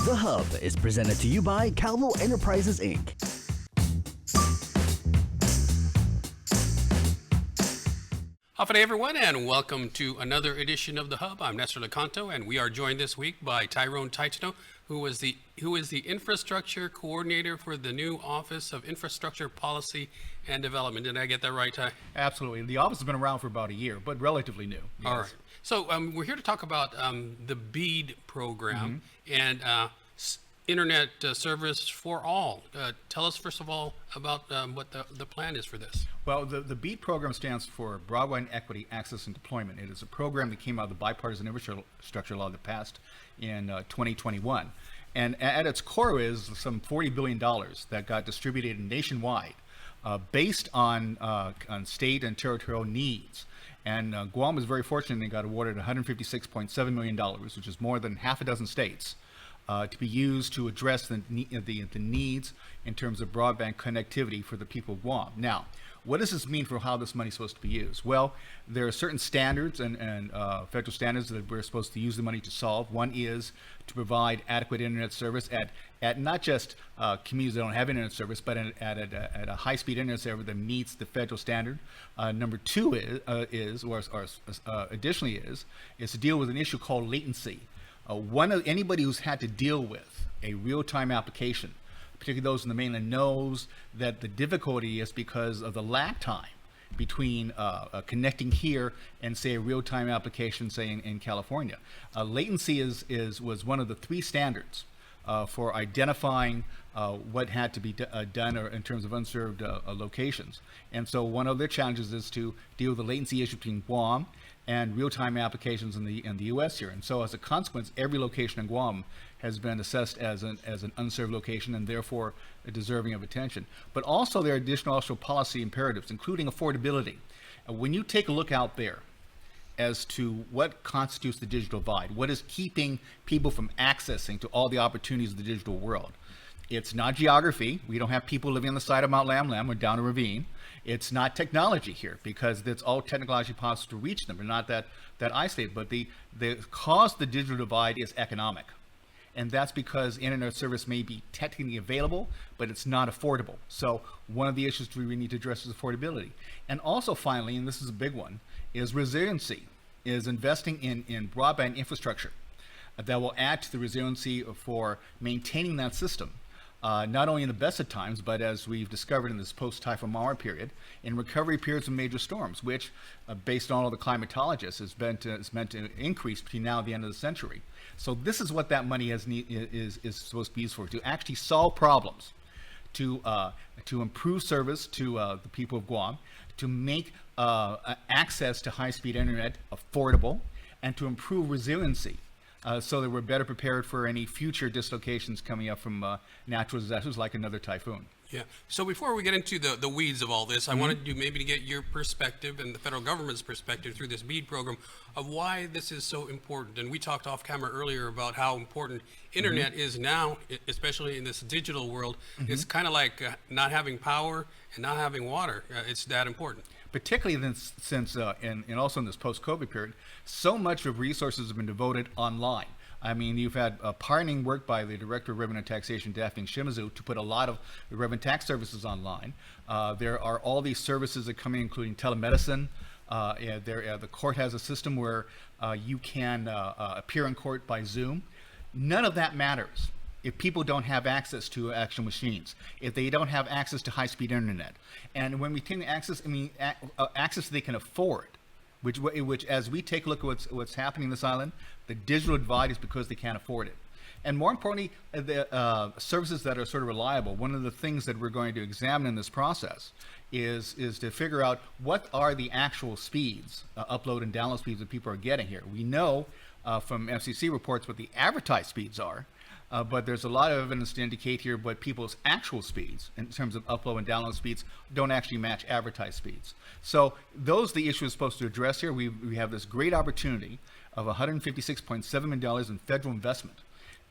The Hub is presented to you by Calvo Enterprises, Inc. Howdy everyone, and welcome to another edition of The Hub. I'm Nestor Lecanto, and we are joined this week by Tyrone Taitano, who is the infrastructure coordinator for the new Office of Infrastructure Policy and Development. Did I get that right, Ty? Absolutely. The office has been around for about a year, but relatively new. Yes. All right. So we're here to talk about the BEAD program and Internet Service for All. Tell us, first of all, about what the plan is for this. Well, the BEAD program stands for Broadband Equity, Access, and Deployment. It is a program that came out of the Bipartisan Infrastructure Law that passed in 2021. And at its core is some $40 billion that got distributed nationwide based on state and territorial needs. And Guam was very fortunate. They got awarded $156.7 million, which is more than half a dozen states, to be used to address the needs in terms of broadband connectivity for the people of Guam. Now, what does this mean for how this money is supposed to be used? Well, there are certain standards and federal standards that we're supposed to use the money to solve. One is to provide adequate internet service at not just communities that don't have internet service, but at a high-speed internet service that meets the federal standard. Number two is to deal with an issue called latency. Anybody who's had to deal with a real-time application, particularly those in the mainland, knows that the difficulty is because of the lag time between connecting here and, say, a real-time application, say, in California. Latency was one of the three standards for identifying what had to be done or in terms of unserved locations. And so one of their challenges is to deal with the latency issue between Guam and real-time applications in the U.S. here. And so as a consequence, every location in Guam has been assessed as an unserved location and therefore deserving of attention. But also there are additional policy imperatives, including affordability. When you take a look out there as to what constitutes the digital divide, what is keeping people from accessing to all the opportunities of the digital world, it's not geography. We don't have people living on the side of Mount Lam Lam or down a ravine. It's not technology here, because it's all technologically possible to reach them. We're not that isolated. But the cause of the digital divide is economic. And that's because internet service may be technically available, but it's not affordable. So one of the issues we need to address is affordability. And also finally, and this is a big one, is resiliency, is investing in broadband infrastructure that will add to the resiliency for maintaining that system. Not only in the best of times, but as we've discovered in this post-Typhoon Mara period, in recovery periods of major storms, which, based on all the climatologists, is meant to increase between now and the end of the century. So this is what that money is supposed to be used for, to actually solve problems, to improve service to the people of Guam, to make access to high-speed internet affordable, and to improve resiliency. So that we're better prepared for any future dislocations coming up from natural disasters like another typhoon. Yeah. So before we get into the weeds of all this, I wanted you maybe to get your perspective and the federal government's perspective through this BEAD program of why this is so important. And we talked off camera earlier about how important internet is now, especially in this digital world. It's kind of like not having power and not having water. It's that important. Particularly since and also in this post-COVID period, so much of resources have been devoted online. I mean, you've had pioneering work by the Director of Revenue and Taxation, Daphne Shimizu, to put a lot of the revenue tax services online. There are all these services that come in, including telemedicine. The court has a system where you can appear in court by Zoom. None of that matters if people don't have access to actual machines, if they don't have access to high-speed internet. And when we take access, I mean access they can afford, which as we take a look at what's happening in this island, the digital divide is because they can't afford it. And more importantly, the services that are sort of reliable. One of the things that we're going to examine in this process is to figure out what are the actual speeds, upload and download speeds that people are getting here. We know from FCC reports what the advertised speeds are, but there's a lot of evidence to indicate here what people's actual speeds in terms of upload and download speeds don't actually match advertised speeds. So those are the issues we're supposed to address here. We have this great opportunity of $156.7 million in federal investment.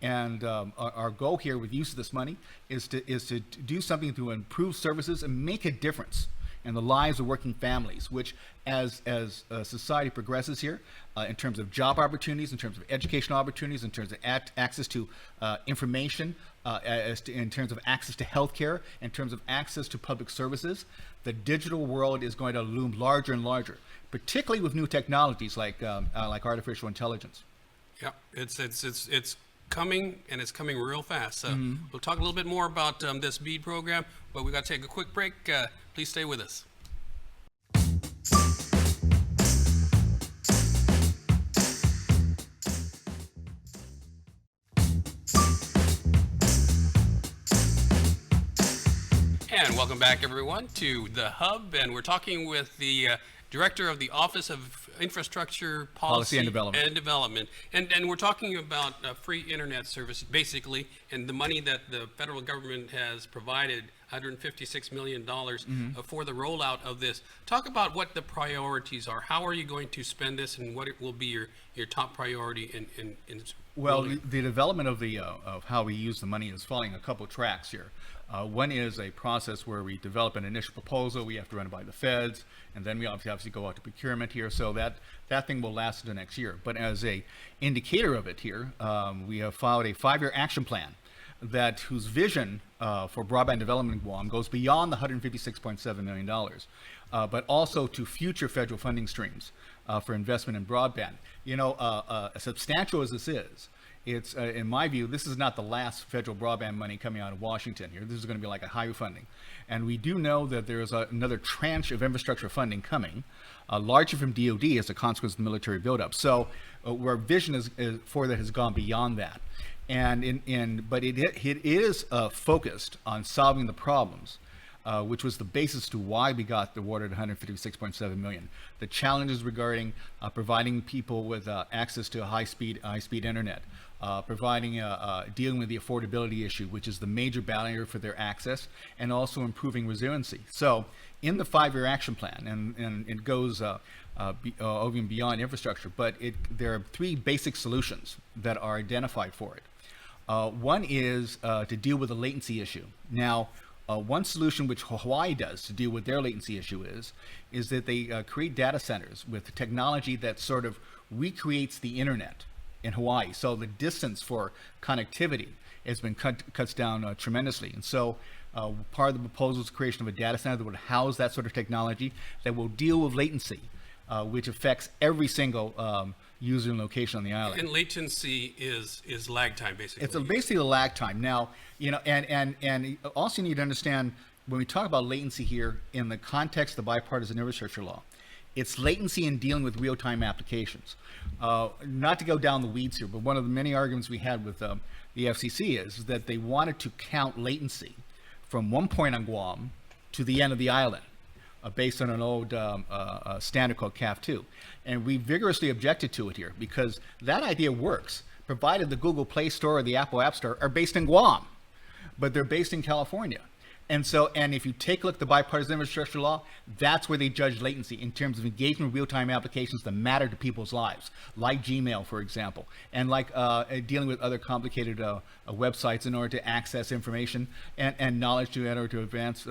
And our goal here with use of this money is to do something to improve services and make a difference and the lives of working families, which as society progresses here, in terms of job opportunities, in terms of educational opportunities, in terms of access to information, in terms of access to healthcare, in terms of access to public services, the digital world is going to loom larger and larger, particularly with new technologies like artificial intelligence. Yeah, it's coming, and it's coming real fast. We'll talk a little bit more about this BEAD program, but we got to take a quick break. Please stay with us. And welcome back, everyone, to The Hub. And we're talking with the Director of the Office of Infrastructure Policy and Development. And we're talking about free internet service, basically, and the money that the federal government has provided, $156 million for the rollout of this. Talk about what the priorities are. How are you going to spend this, and what it will be your top priority in Well, the development of how we use the money is following a couple tracks here. One is a process where we develop an initial proposal. We have to run it by the feds, and then we obviously go out to procurement here. So that thing will last into next year. But as a indicator of it here, we have filed a 5-year action plan whose vision for broadband development in Guam goes beyond the $156.7 million, but also to future federal funding streams for investment in broadband. You know, as substantial as this is, it's, in my view, this is not the last federal broadband money coming out of Washington here. This is going to be like a highway funding. And we do know that there is another tranche of infrastructure funding coming, largely from DOD as a consequence of the military buildup. So our vision for that has gone beyond that. But it is focused on solving the problems, which was the basis to why we got awarded $156.7 million. The challenges regarding providing people with access to high-speed internet, dealing with the affordability issue, which is the major barrier for their access, and also improving resiliency. So in the 5-year action plan, and it goes over and beyond infrastructure, but there are 3 basic solutions that are identified for it. One is to deal with the latency issue. Now, one solution which Hawaii does to deal with their latency issue is that they create data centers with technology that sort of recreates the internet in Hawaii. So the distance for connectivity has been cuts down tremendously. And so part of the proposal is the creation of a data center that would house that sort of technology that will deal with latency, which affects every single user and location on the island. And latency is lag time, basically. It's basically a lag time. Now, you know, and also you need to understand when we talk about latency here in the context of the bipartisan infrastructure law, it's latency in dealing with real-time applications. Not to go down the weeds here, but one of the many arguments we had with the FCC is that they wanted to count latency from one point on Guam to the end of the island, based on an old standard called CAF2. And we vigorously objected to it here because that idea works, provided the Google Play Store or the Apple App Store are based in Guam, but they're based in California. And if you take a look at the bipartisan infrastructure law, that's where they judge latency in terms of engagement with real-time applications that matter to people's lives, like Gmail, for example, and like dealing with other complicated websites in order to access information and knowledge in order to advance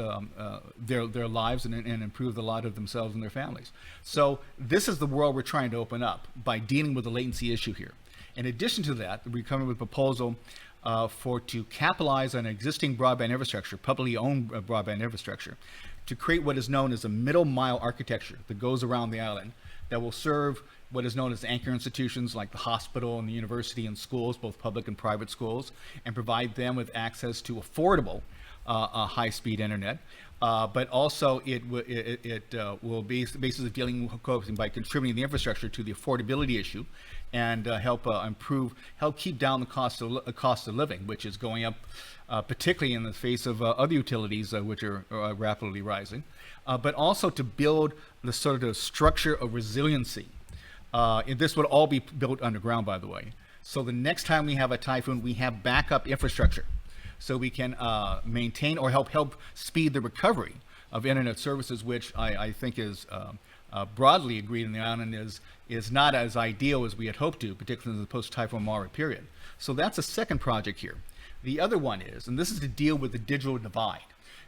their lives and improve the lot of themselves and their families. So this is the world we're trying to open up by dealing with the latency issue here. In addition to that, we're coming with a proposal to capitalize on existing broadband infrastructure, publicly owned broadband infrastructure, to create what is known as a middle mile architecture that goes around the island that will serve what is known as anchor institutions like the hospital and the university and schools, both public and private schools, and provide them with access to affordable high-speed internet. But also it will be basically dealing by contributing the infrastructure to the affordability issue and help keep down the cost of living, which is going up, particularly in the face of other utilities which are rapidly rising, but also to build the sort of structure of resiliency. And this would all be built underground, by the way. So the next time we have a typhoon, we have backup infrastructure, so we can maintain or help speed the recovery of internet services, which I think is broadly agreed on the island is not as ideal as we had hoped to, particularly in the post-Typhoon Mara period. So that's a second project here. The other one is, and this is to deal with the digital divide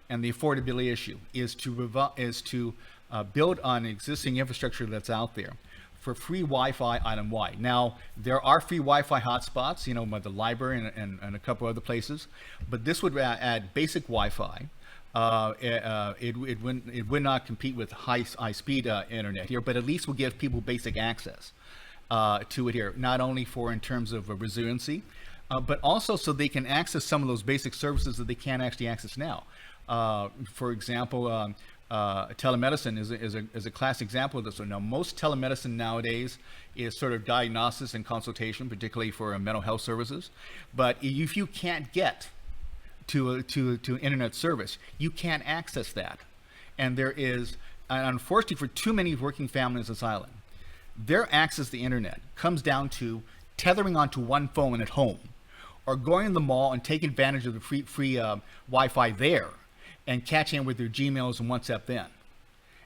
and the affordability issue, is to build on existing infrastructure that's out there for free Wi-Fi island-wide. Now, there are free Wi-Fi hotspots, by the library and a couple other places, but this would add basic Wi-Fi. It would not compete with high speed internet here, but at least will give people basic access to it here, not only in terms of resiliency, but also so they can access some of those basic services that they can't actually access now. For example, telemedicine is a classic example of this. So now most telemedicine nowadays is sort of diagnosis and consultation, particularly for mental health services. But if you can't get to internet service, you can't access that. And there is, unfortunately for too many working families on this island, their access to the internet comes down to tethering onto one phone at home, or going to the mall and taking advantage of the free Wi-Fi there, and catching up with their Gmails and WhatsApp then.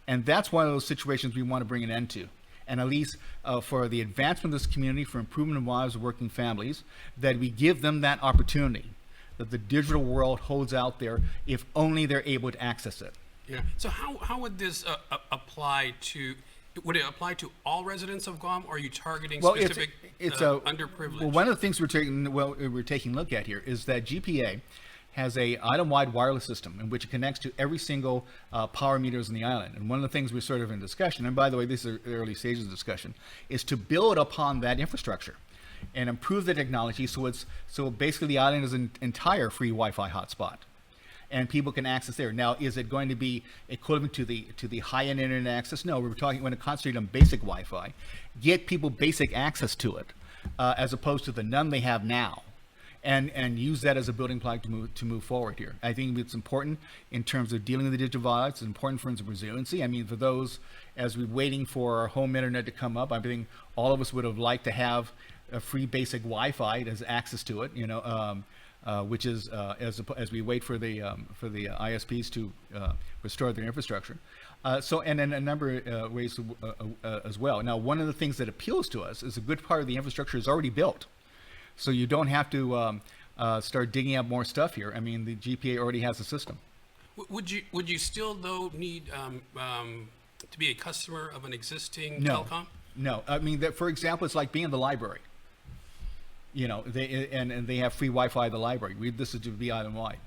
And that's one of those situations we want to bring an end to. And at least for the advancement of this community, for improvement of lives of working families, that we give them that opportunity that the digital world holds out there, if only they're able to access it. Yeah. So how would this apply to? Would it apply to all residents of Guam, or are you targeting specific underprivileged? Well, one of the things we're taking a look at here is that GPA has a island-wide wireless system in which it connects to every single power meters in the island. And one of the things we're sort of in discussion, and by the way, this is the early stages of discussion, is to build upon that infrastructure and improve the technology so basically the island is an entire free Wi-Fi hotspot, and people can access there. Now, is it going to be equivalent to the high-end internet access? No, we're talking when it concentrates on basic Wi-Fi, get people basic access to it, as opposed to the none they have now. And use that as a building block to move forward here. I think it's important in terms of dealing with the digital divide. It's important for instance resiliency. I mean, for those, as we're waiting for our home internet to come up, I think all of us would have liked to have a free basic Wi-Fi as access to it. Which is as we wait for the ISPs to restore their infrastructure. And in a number of ways as well. Now, one of the things that appeals to us is a good part of the infrastructure is already built. So you don't have to start digging up more stuff here. I mean, the GPA already has a system. Would you still though need to be a customer of an existing No. telecom? No, I mean, for example, it's like being in the library. They have free Wi-Fi at the library. This is to be island-wide.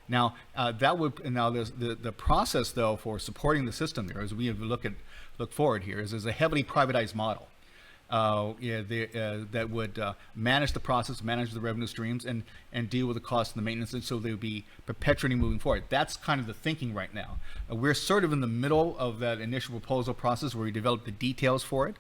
Now, there's the process though for supporting the system there, as we look forward here, is a heavily privatized model. That would manage the process, manage the revenue streams, and deal with the cost and the maintenance, and so they would be perpetually moving forward. That's kind of the thinking right now. We're sort of in the middle of that initial proposal process where we develop the details for it.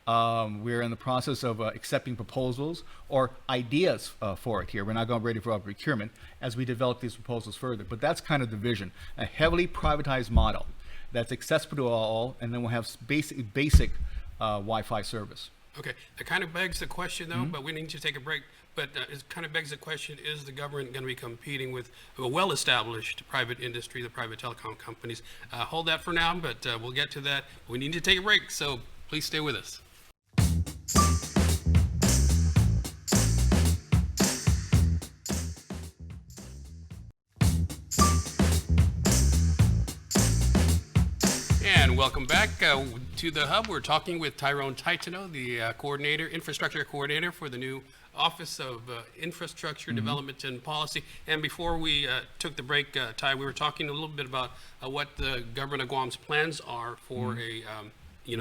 We're in the process of accepting proposals or ideas for it here. We're not going ready for procurement as we develop these proposals further. But that's kind of the vision: a heavily privatized model that's accessible to all, and then we'll have basic Wi-Fi service. Okay, that kind of begs the question, though. But we need to take a break. But it kind of begs the question: is the government going to be competing with a well-established private industry, the private telecom companies? Hold that for now, but we'll get to that. We need to take a break, so please stay with us. And welcome back to the Hub. We're talking with Tyrone Taitano, the infrastructure coordinator for the new Office of Infrastructure Development and Policy. And before we took the break, Ty, we were talking a little bit about what the government of Guam's plans are for a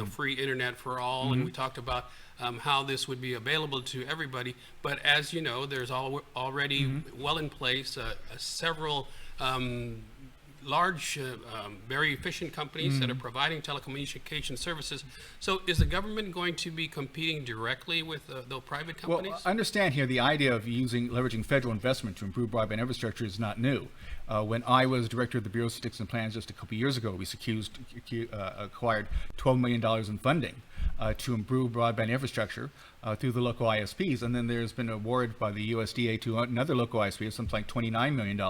free internet for all, and we talked about how this would be available to everybody. But as you know, there's already well in place several large, very efficient companies that are providing telecommunication services. So is the government going to be competing directly with the private companies? Well, understand here the idea of leveraging federal investment to improve broadband infrastructure is not new. When I was director of the Bureau of Statistics and Plans just a couple years ago, we acquired $12 million in funding to improve broadband infrastructure through the local ISPs. And then there's been an award by the USDA to another local ISP of something like $29 million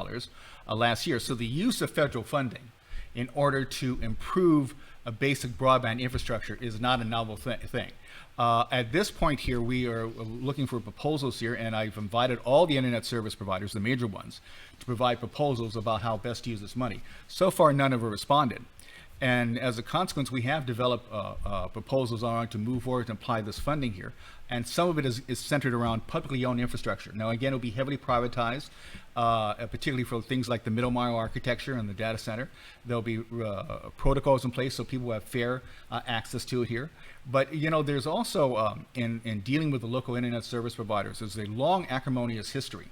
last year. So the use of federal funding in order to improve a basic broadband infrastructure is not a novel thing. At this point here, we are looking for proposals here, and I've invited all the internet service providers, the major ones, to provide proposals about how best to use this money. So far, none have responded. And as a consequence, we have developed proposals on to move forward and apply this funding here. And some of it is centered around publicly owned infrastructure. Now, again, it will be heavily privatized, particularly for things like the middle mile architecture and the data center. There'll be protocols in place so people have fair access to it here. But, there's also, in dealing with the local internet service providers, there's a long acrimonious history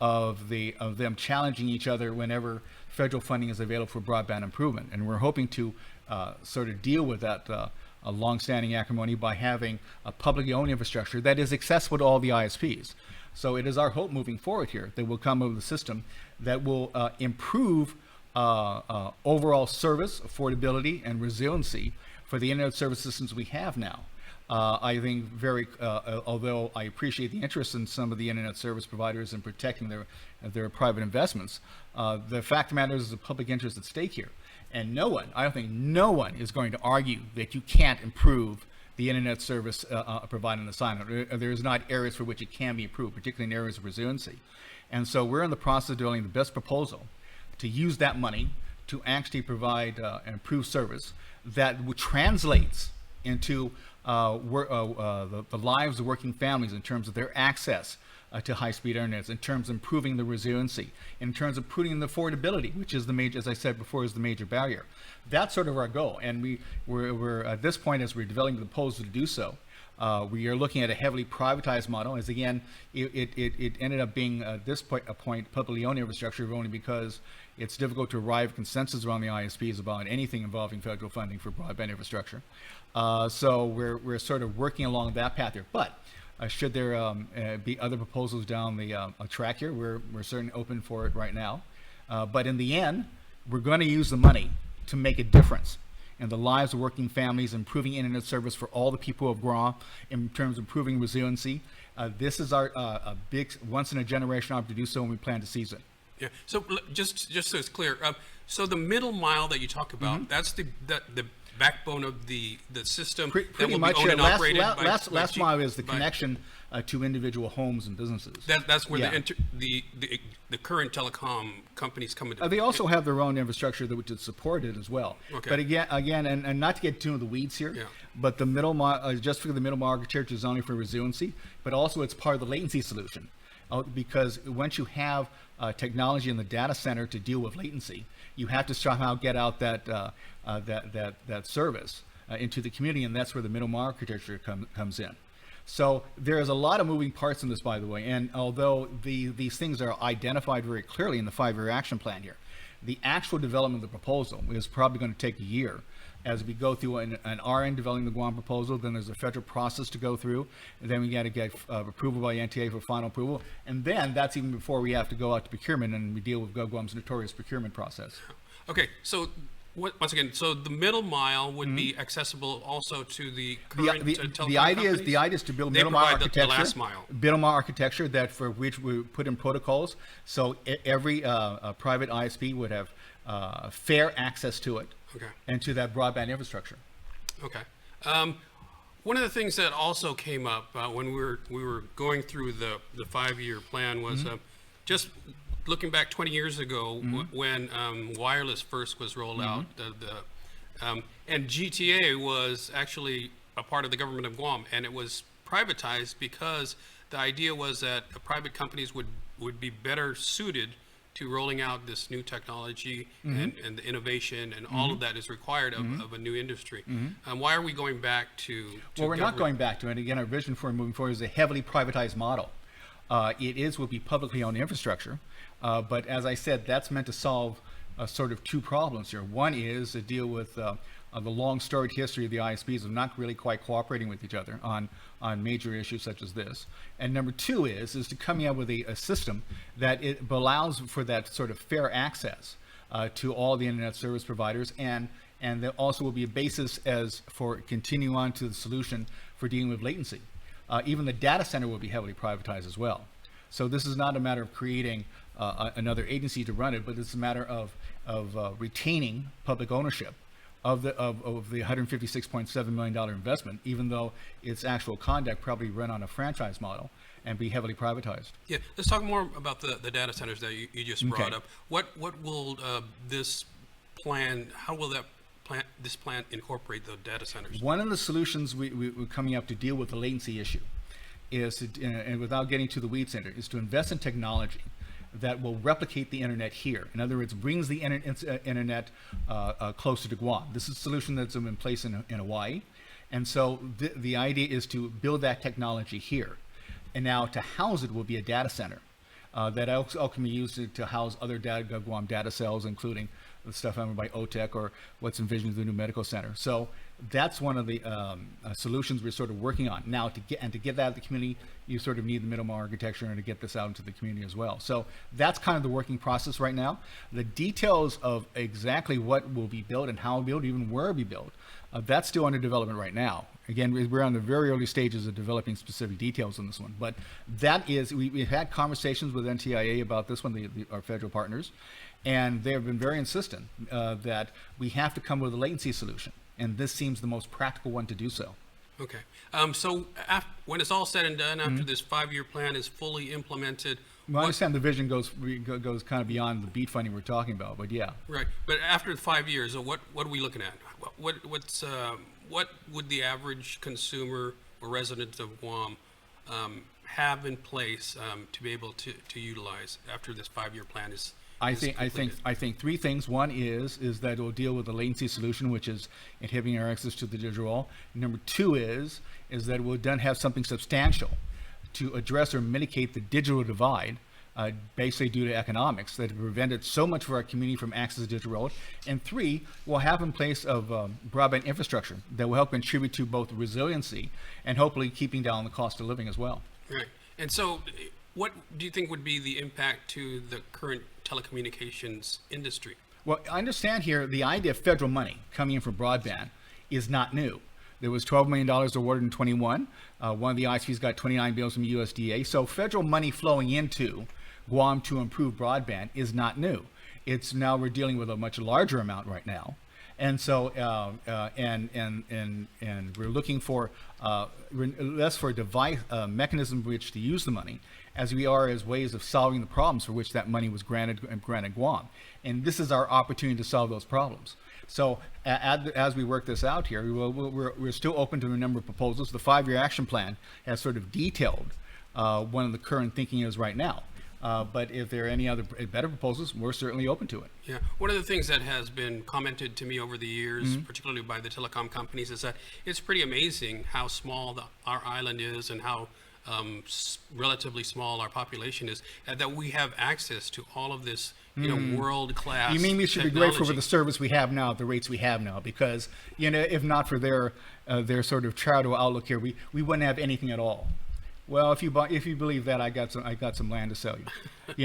of them challenging each other whenever federal funding is available for broadband improvement. And we're hoping to sort of deal with that a long-standing acrimony by having a publicly owned infrastructure that is accessible to all the ISPs. So it is our hope moving forward here that we'll come up with a system that will improve overall service, affordability, and resiliency for the internet service systems we have now. I think although I appreciate the interest in some of the internet service providers in protecting their private investments, the fact of the matter is there's a public interest at stake here. And I don't think no one is going to argue that you can't improve the internet service provided in the sign-up. There's not areas for which it can be improved, particularly in areas of resiliency. And so we're in the process of developing the best proposal to use that money to actually provide an improved service that translates into the lives of working families in terms of their access to high-speed internet, in terms of improving the resiliency, in terms of improving the affordability, which is the major, as I said before, is the major barrier. That's sort of our goal, and we're at this point, as we're developing the proposal to do so, we are looking at a heavily privatized model. As again, it ended up being at this point publicly owned infrastructure only because it's difficult to arrive at consensus around the ISPs about anything involving federal funding for broadband infrastructure. So we're sort of working along that path here. But should there be other proposals down the track here, we're certainly open for it right now. But in the end, we're going to use the money to make a difference in the lives of working families, improving internet service for all the people of Guam, in terms of improving resiliency. This is our a big once-in-a-generation opportunity to do so, and we plan to seize it. Yeah. So just so it's clear, so the middle mile that you talk about, that's the backbone of the system that will be owned and operated by last mile is the connection to individual homes and businesses. That's where the current telecom companies come into. They also have their own infrastructure which is supported as well. Okay. But again, and not to get too into the weeds here, but the middle mile, just for the middle mile architecture is only for resiliency, but also it's part of the latency solution. Because once you have technology in the data center to deal with latency, you have to somehow get out that service into the community, and that's where the middle mile architecture comes in. So there's a lot of moving parts in this, by the way, and although these things are identified very clearly in the 5-year action plan here, the actual development of the proposal is probably going to take a year as we go through an RN developing the Guam proposal. Then there's a federal process to go through, and then we got to get approval by NTA for final approval, and then that's even before we have to go out to procurement and we deal with GovGuam's notorious procurement process. Okay, so once again, so the middle mile would be accessible also to the current telecom the idea companies? is to build They middle mile provide the architecture. last mile. Middle mile architecture that for which we put in protocols, so every private ISP would have fair access to it. Okay. And to that broadband infrastructure. Okay. One of the things that also came up when we were going through the 5-year plan was just looking back 20 years ago when wireless first was rolled out, and GTA was actually a part of the government of Guam, and it was privatized because the idea was that private companies would be better suited to rolling out this new technology and the innovation and all of that is required of a new industry. Why are we going back to well, we're not going back to it. Again, our vision for moving forward is a heavily privatized model. Will be publicly owned infrastructure, but as I said, that's meant to solve sort of two problems here. One is to deal with the long storied history of the ISPs of not really quite cooperating with each other on major issues such as this. And number two is to coming up with a system that it allows for that sort of fair access to all the internet service providers, and there also will be a basis as for continuing on to the solution for dealing with latency. Even the data center will be heavily privatized as well. So this is not a matter of creating another agency to run it, but it's a matter of retaining public ownership of the 156.7 million dollar investment, even though its actual conduct probably run on a franchise model and be heavily privatized. Yeah, let's talk more about the data centers that you just brought Okay. up. What will this plan? How will this plan incorporate the data centers? One of the solutions we're coming up to deal with the latency issue is to, and without getting to the weeds center, is to invest in technology that will replicate the internet here. In other words, brings the internet closer to Guam. This is a solution that's in place in Hawaii. And so the idea is to build that technology here. And now to house it will be a data center that also can be used to house other Guam data cells, including the stuff owned by OTEC or what's envisioned as the new medical center. So that's one of the solutions we're sort of working on now. To get that out of the community, you sort of need the minimum architecture and to get this out into the community as well. So that's kind of the working process right now. The details of exactly what will be built and how it will be built, even where it will be built, that's still under development right now. Again, we're on the very early stages of developing specific details on this one. But that is, we've had conversations with NTIA about this one, our federal partners, and they have been very insistent that we have to come with a latency solution. And this seems the most practical one to do so. Okay. So when it's all said and done, after this 5-year plan is fully implemented, Well, I understand the vision goes kind of beyond the beat funding we're talking about, but yeah. right. But after 5 years, what are we looking at? What would the average consumer or resident of Guam have in place to be able to utilize after this 5-year plan is? I think three things. One is that it will deal with the latency solution, which is inhibiting our access to the digital. Number two is that it will then have something substantial to address or mitigate the digital divide, basically due to economics, that have prevented so much of our community from access to digital world. And three, we'll have in place of broadband infrastructure that will help contribute to both resiliency and hopefully keeping down the cost of living as well. Right. And so what do you think would be the impact to the current telecommunications industry? Well, I understand here the idea of federal money coming in for broadband is not new. There was $12 million awarded in 21. One of the ISPs got 29 bills from USDA. So federal money flowing into Guam to improve broadband is not new. It's now we're dealing with a much larger amount right now. And so, and we're looking for less for a device mechanism for which to use the money, as we are as ways of solving the problems for which that money was granted Guam. And this is our opportunity to solve those problems. So as we work this out here, we're still open to a number of proposals. The 5-year action plan has sort of detailed one of the current thinking is right now. But if there are any other better proposals, we're certainly open to it. Yeah, one of the things that has been commented to me over the years, particularly by the telecom companies, is that it's pretty amazing how small our island is and how relatively small our population is, that we have access to all of this, world-class. You mean we should be grateful for the service we have now at the rates we have now? Because if not for their sort of charitable outlook here, we wouldn't have anything at all. Well, if you believe that, I got some land to sell you.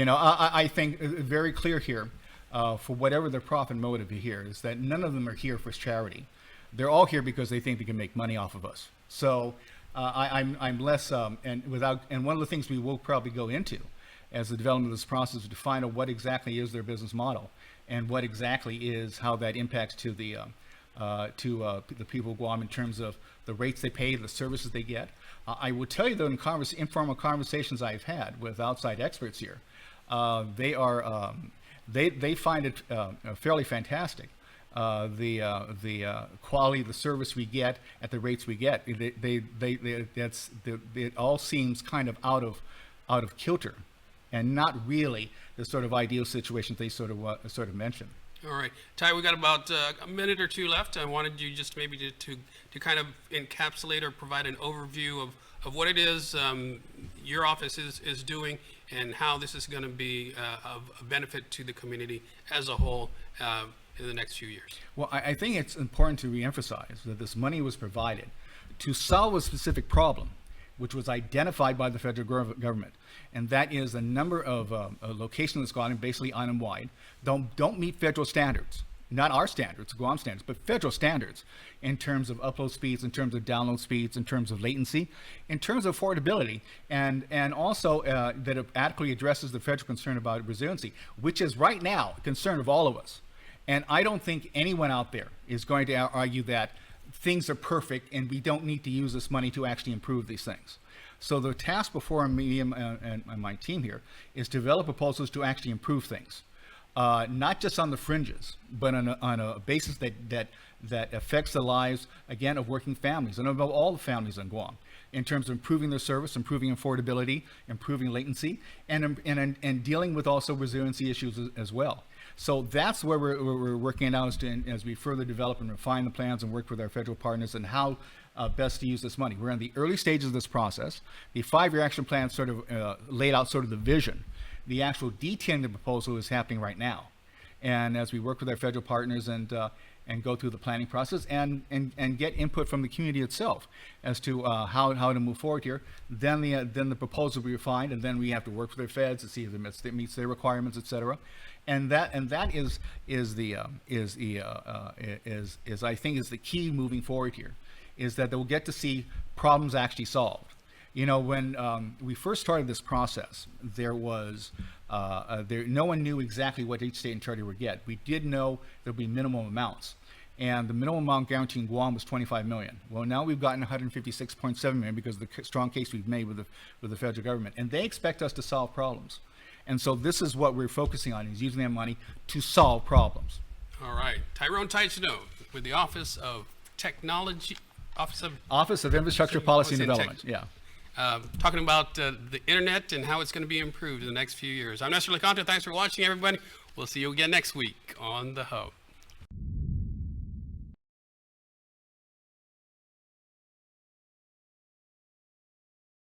I think very clear here, for whatever their profit motive here is that none of them are here for charity. They're all here because they think they can make money off of us. So I'm less and one of the things we will probably go into as the development of this process is to find out what exactly is their business model and what exactly is how that impacts to the people of Guam in terms of the rates they pay, the services they get. I will tell you, though, in informal conversations I've had with outside experts here, they find it fairly fantastic. The quality of the service we get at the rates we get, it all seems kind of out of kilter, and not really the sort of ideal situations they sort of mentioned. All right, Ty, we got about a minute or two left. I wanted you just maybe to kind of encapsulate or provide an overview of what it is your office is doing and how this is going to be of a benefit to the community as a whole in the next few years. Well, I think it's important to reemphasize that this money was provided to solve a specific problem, which was identified by the federal government, and that is a number of locations that's gone basically island-wide don't meet federal standards, not our standards, Guam standards, but federal standards in terms of upload speeds, in terms of download speeds, in terms of latency, in terms of affordability, and also that it adequately addresses the federal concern about resiliency, which is right now a concern of all of us. And I don't think anyone out there is going to argue that things are perfect and we don't need to use this money to actually improve these things. So the task before me and my team here is to develop proposals to actually improve things, not just on the fringes, but on a basis that affects the lives, again, of working families and of all the families in Guam, in terms of improving their service, improving affordability, improving latency, and dealing with also resiliency issues as well. So that's where we're working now as we further develop and refine the plans and work with our federal partners and how best to use this money. We're in the early stages of this process. The 5-year action plan sort of laid out sort of the vision. The actual detailing of the proposal is happening right now. And as we work with our federal partners and go through the planning process and get input from the community itself as to how to move forward here, then the proposal will be refined, and then we have to work with their feds to see if it meets their requirements, et cetera. And that is I think is the key moving forward here, is that they'll get to see problems actually solved. You know, when we first started this process, there was no one knew exactly what each state and territory would get. We did know there'd be minimum amounts, and the minimum amount guaranteed in Guam was $25 million. Well, now we've gotten $156.7 million because of the strong case we've made with the federal government, and they expect us to solve problems. And so this is what we're focusing on, is using that money to solve problems. All right. Tyrone Taitano with the Office of Technology, Office of Infrastructure Policy and Development, yeah. Talking about the internet and how it's going to be improved in the next few years. I'm Nestor LeConte. Thanks for watching, everybody. We'll see you again next week on The Hub.